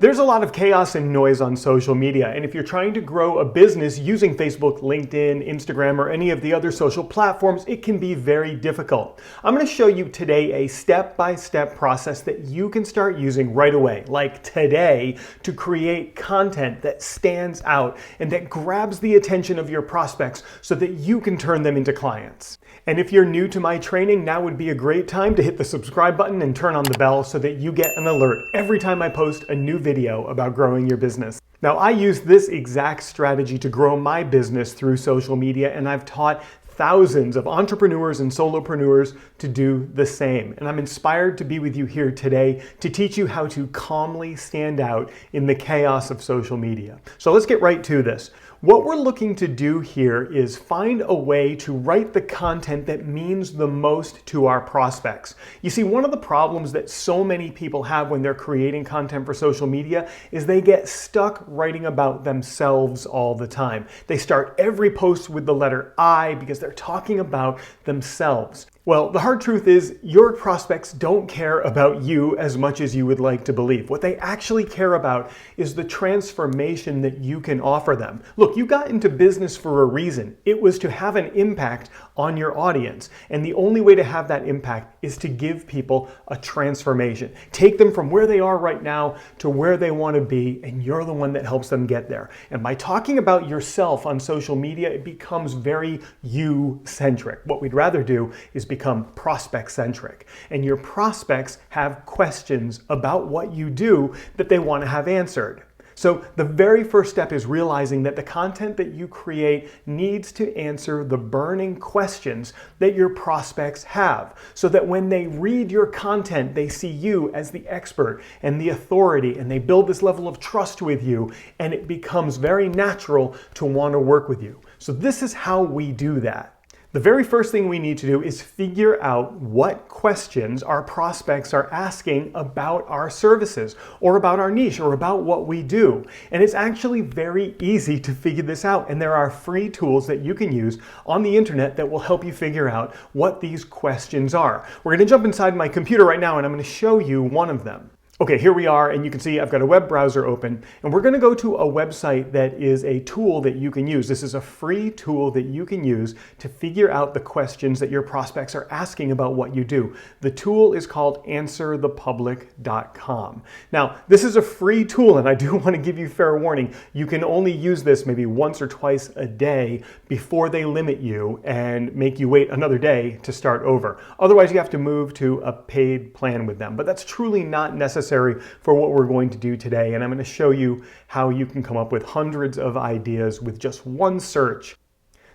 There's a lot of chaos and noise on social media, and if you're trying to grow a business using Facebook, LinkedIn, Instagram, or any of the other social platforms, it can be very difficult. I'm going to show you today a step-by-step process that you can start using right away, like today, to create content that stands out and that grabs the attention of your prospects so that you can turn them into clients. And if you're new to my training, now would be a great time to hit the subscribe button and turn on the bell so that you get an alert every time I post a new video about growing your business. Now, I use this exact strategy to grow my business through social media, and I've taught thousands of entrepreneurs and solopreneurs to do the same. And I'm inspired to be with you here today to teach you how to calmly stand out in the chaos of social media. So let's get right to this. What we're looking to do here is find a way to write the content that means the most to our prospects. You see, one of the problems that so many people have when they're creating content for social media is they get stuck writing about themselves all the time. They start every post with the letter I because they're talking about themselves. Well, the hard truth is your prospects don't care about you as much as you would like to believe. What they actually care about is the transformation that you can offer them. Look, you got into business for a reason. It was to have an impact on your audience. And the only way to have that impact is to give people a transformation. Take them from where they are right now to where they want to be, and you're the one that helps them get there. And by talking about yourself on social media, it becomes very you-centric. What we'd rather do is become prospect-centric. And your prospects have questions about what you do that they want to have answered. So the very first step is realizing that the content that you create needs to answer the burning questions that your prospects have, so that when they read your content, they see you as the expert and the authority, and they build this level of trust with you, and it becomes very natural to want to work with you. So this is how we do that. The very first thing we need to do is figure out what questions our prospects are asking about our services or about our niche or about what we do. And it's actually very easy to figure this out. And there are free tools that you can use on the internet that will help you figure out what these questions are. We're going to jump inside my computer right now and I'm going to show you one of them. Okay, here we are, and you can see I've got a web browser open, and we're going to go to a website that is a tool that you can use. This is a free tool that you can use to figure out the questions that your prospects are asking about what you do. The tool is called answerthepublic.com. Now, this is a free tool, and I do want to give you fair warning. You can only use this maybe once or twice a day before they limit you and make you wait another day to start over. Otherwise, you have to move to a paid plan with them, but that's truly not necessary for what we're going to do today, and I'm going to show you how you can come up with hundreds of ideas with just one search.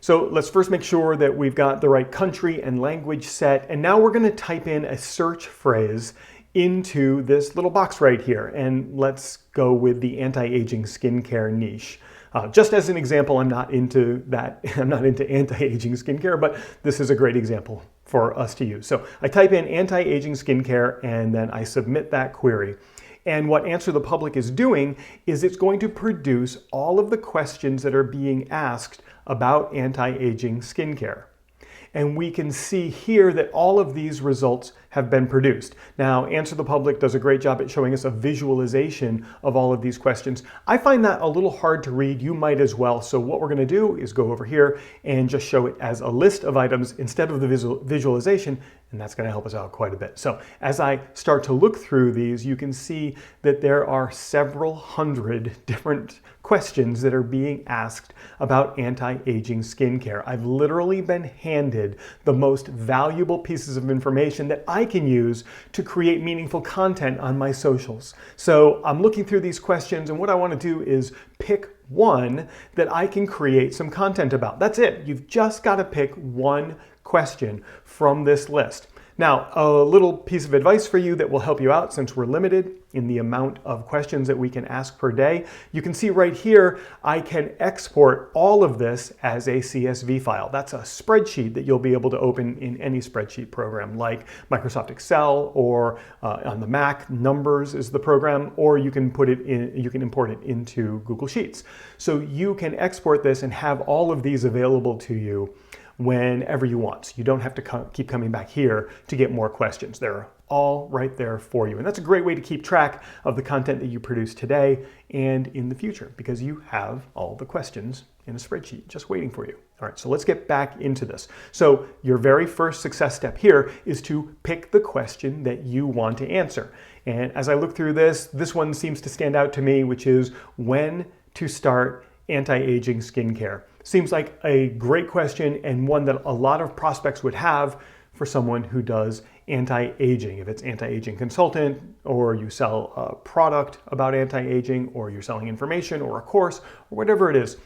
So let's first make sure that we've got the right country and language set, and now we're going to type in a search phrase into this little box right here, and let's go with the anti-aging skincare niche. Just as an example, I'm not into that. I'm not into anti-aging skincare, but this is a great example for us to use. So I type in anti-aging skincare and then I submit that query. And what Answer the Public is doing is it's going to produce all of the questions that are being asked about anti-aging skincare. And we can see here that all of these results have been produced. Now, Answer the Public does a great job at showing us a visualization of all of these questions. I find that a little hard to read. You might as well. So what we're going to do is go over here and just show it as a list of items instead of the visualization, and that's going to help us out quite a bit. So as I start to look through these, you can see that there are several hundred different questions that are being asked about anti-aging skincare. I've literally been handed the most valuable pieces of information that I can use to create meaningful content on my socials. So I'm looking through these questions, and what I want to do is pick one that I can create some content about. That's it. You've just got to pick one question from this list. Now, a little piece of advice for you that will help you out since we're limited in the amount of questions that we can ask per day. You can see right here, I can export all of this as a CSV file. That's a spreadsheet that you'll be able to open in any spreadsheet program like Microsoft Excel, or on the Mac, Numbers is the program, or you can put it in, you can import it into Google Sheets. So you can export this and have all of these available to you whenever you want. So you don't have to keep coming back here to get more questions. There are all right there for you. And that's a great way to keep track of the content that you produce today and in the future, because you have all the questions in a spreadsheet just waiting for you. All right, so let's get back into this. So your very first success step here is to pick the question that you want to answer. And as I look through this one seems to stand out to me, which is when to start anti-aging skincare. Seems like a great question and one that a lot of prospects would have for someone who does anti-aging. If it's anti-aging consultant, or you sell a product about anti-aging, or you're selling information or a course or whatever it is,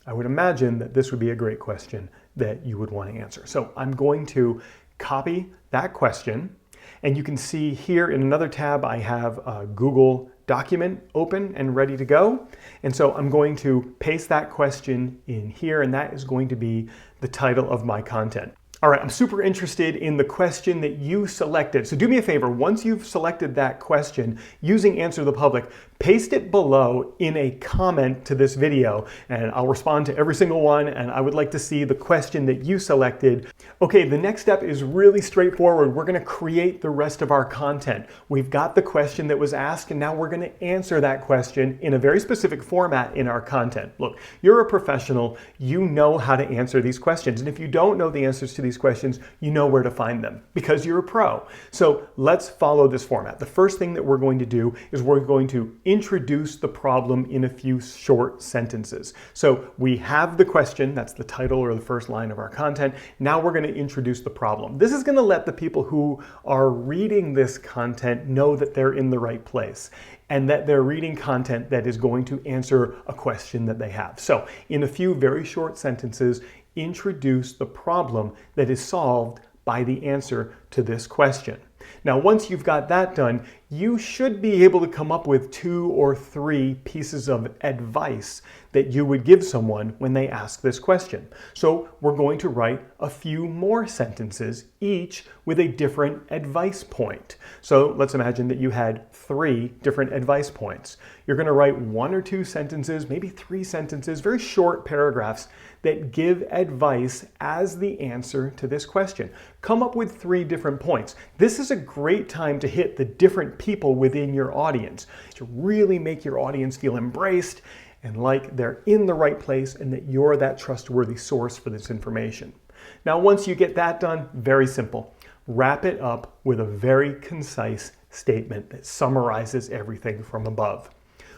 I would imagine that this would be a great question that you would want to answer. So I'm going to copy that question, and you can see here in another tab I have a Google document open and ready to go. And so I'm going to paste that question in here, and that is going to be the title of my content. All right, I'm super interested in the question that you selected. So do me a favor, once you've selected that question using Answer the Public, paste it below in a comment to this video, and I'll respond to every single one, and I would like to see the question that you selected. Okay, the next step is really straightforward. We're gonna create the rest of our content. We've got the question that was asked, and now we're gonna answer that question in a very specific format in our content. Look, you're a professional, you know how to answer these questions, and if you don't know the answers to these questions, you know where to find them because you're a pro. So let's follow this format. The first thing that we're going to do is we're going to introduce the problem in a few short sentences. So we have the question, that's the title or the first line of our content. Now we're going to introduce the problem. This is going to let the people who are reading this content know that they're in the right place and that they're reading content that is going to answer a question that they have. So in a few very short sentences, introduce the problem that is solved by the answer to this question. Now, once you've got that done, you should be able to come up with 2 or 3 pieces of advice that you would give someone when they ask this question. So we're going to write a few more sentences, each with a different advice point. So let's imagine that you had 3 different advice points. You're going to write 1 or 2 sentences, maybe 3 sentences, very short paragraphs that give advice as the answer to this question. Come up with 3 different points. This is a great time to hit the different people within your audience, to really make your audience feel embraced and like they're in the right place and that you're that trustworthy source for this information. Now, once you get that done, very simple. Wrap it up with a very concise statement that summarizes everything from above.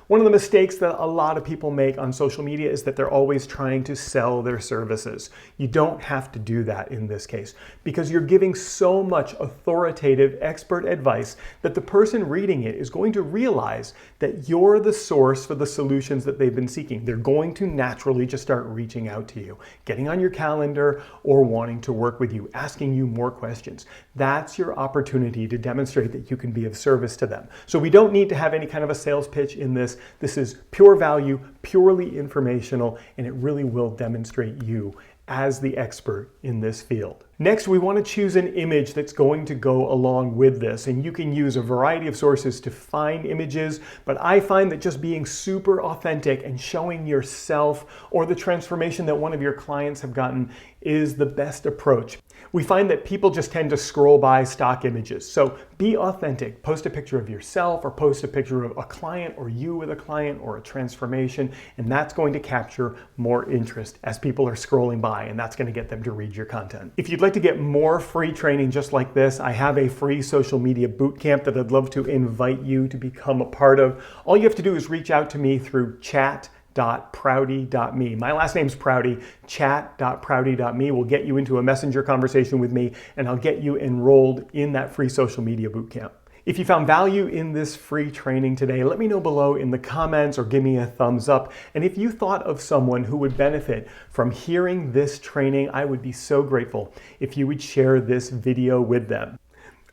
One of the mistakes that a lot of people make on social media is that they're always trying to sell their services. You don't have to do that in this case because you're giving so much authoritative expert advice that the person reading it is going to realize that you're the source for the solutions that they've been seeking. They're going to naturally just start reaching out to you, getting on your calendar or wanting to work with you, asking you more questions. That's your opportunity to demonstrate that you can be of service to them. So we don't need to have any kind of a sales pitch in this. This is pure value, purely informational, and it really will demonstrate you as the expert in this field. Next, we want to choose an image that's going to go along with this, and you can use a variety of sources to find images, but I find that just being super authentic and showing yourself or the transformation that one of your clients have gotten is the best approach. We find that people just tend to scroll by stock images, so be authentic. Post a picture of yourself or post a picture of a client or you with a client or a transformation, and that's going to capture more interest as people are scrolling by, and that's going to get them to read your content. If you'd like to get more free training just like this, I have a free social media bootcamp that I'd love to invite you to become a part of. All you have to do is reach out to me through chat.prouty.me. My last name's Prouty. Chat.prouty.me will get you into a messenger conversation with me, and I'll get you enrolled in that free social media bootcamp. If you found value in this free training today, let me know below in the comments or give me a thumbs up. And if you thought of someone who would benefit from hearing this training, I would be so grateful if you would share this video with them.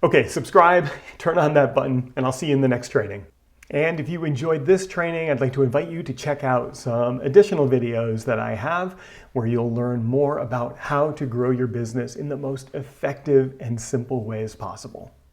Okay, subscribe, turn on that button, and I'll see you in the next training. And if you enjoyed this training, I'd like to invite you to check out some additional videos that I have where you'll learn more about how to grow your business in the most effective and simple ways possible.